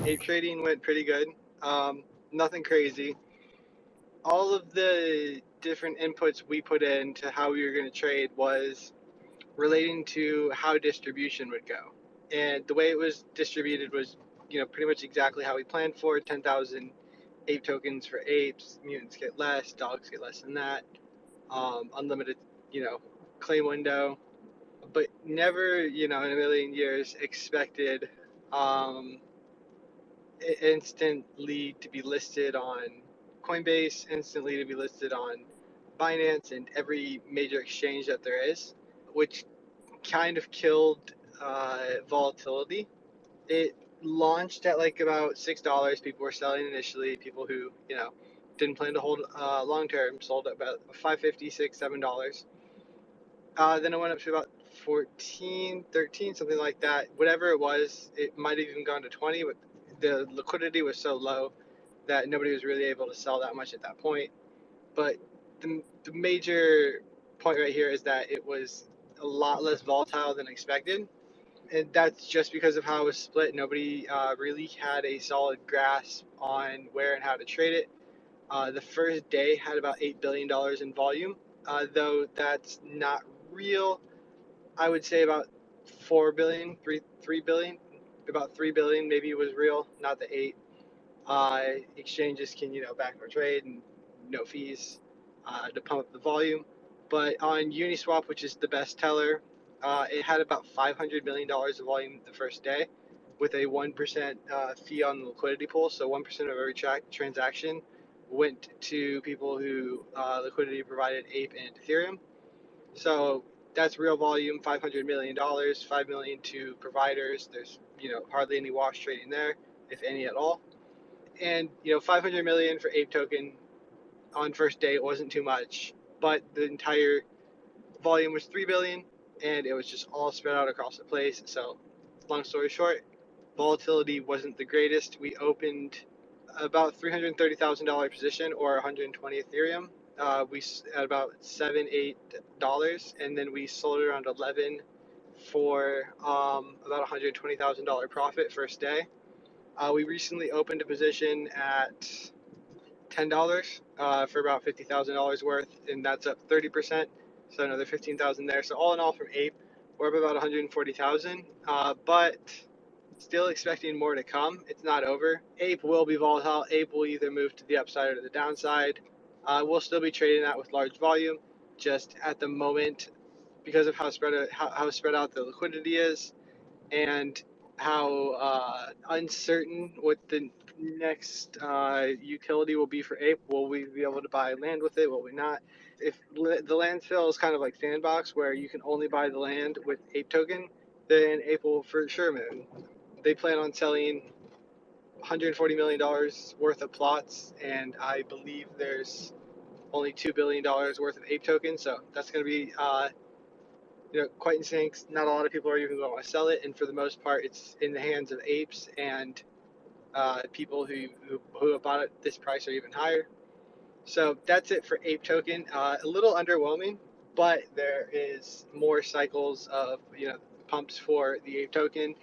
Ape trading went pretty good. Nothing crazy. All of the different inputs we put into how we were going to trade was relating to how distribution would go. And the way it was distributed was, pretty much exactly how we planned for. 10,000 ape tokens for apes, mutants get less, dogs get less than that. Unlimited, claim window. But never, in a million years expected instantly to be listed on Coinbase, instantly to be listed on Binance and every major exchange that there is, which kind of killed volatility. It launched at like about $6. People were selling initially. People who didn't plan to hold long term sold at about $5.50, $6, $7. Then it went up to about 14, 13, something like that. Whatever it was, it might have even gone to 20, but the liquidity was so low that nobody was really able to sell that much at that point. But the major point right here is that it was a lot less volatile than expected. And that's just because of how it was split. Nobody really had a solid grasp on where and how to trade it. The first day had about $8 billion in volume, though that's not real. I would say about 4 billion, 3 billion, about 3 billion maybe was real, not the 8. Exchanges can, backdoor trade and no fees to pump up the volume. But on Uniswap, which is the best teller, it had about $500 million of volume the first day with a 1% fee on the liquidity pool. So 1% of every transaction went to people who liquidity provided APE and Ethereum. So that's real volume, $500 million, $5 million to providers. There's, hardly any wash trading there, if any at all. And, 500 million for Ape token on first day, it wasn't too much, but the entire volume was 3 billion and it was just all spread out across the place. So long story short, volatility wasn't the greatest. We opened about $330,000 position or 120 Ethereum. We at about $7-8, and then we sold it around 11 for about $120,000 profit first day. We recently opened a position at $10 for about $50,000 worth, and that's up 30%. So another 15,000 there. So all in all, from Ape, we're up about 140,000. But still expecting more to come. It's not over. Ape will be volatile. Ape will either move to the upside or to the downside. We'll still be trading that with large volume. Just at the moment, because of how spread out the liquidity is, and how uncertain what the next utility will be for Ape. Will we be able to buy land with it? Will we not? If the land sale is kind of like Sandbox, where you can only buy the land with Ape token, then Ape will for sure move. They plan on selling $140 million worth of plots, and I believe there's only $2 billion worth of Ape tokens, so that's going to be quite insane. Not a lot of people are even going to want to sell it, and for the most part, it's in the hands of apes and people who have bought it at this price or even higher. So that's it for Ape token. A little underwhelming, but there is more cycles of pumps for the Ape token.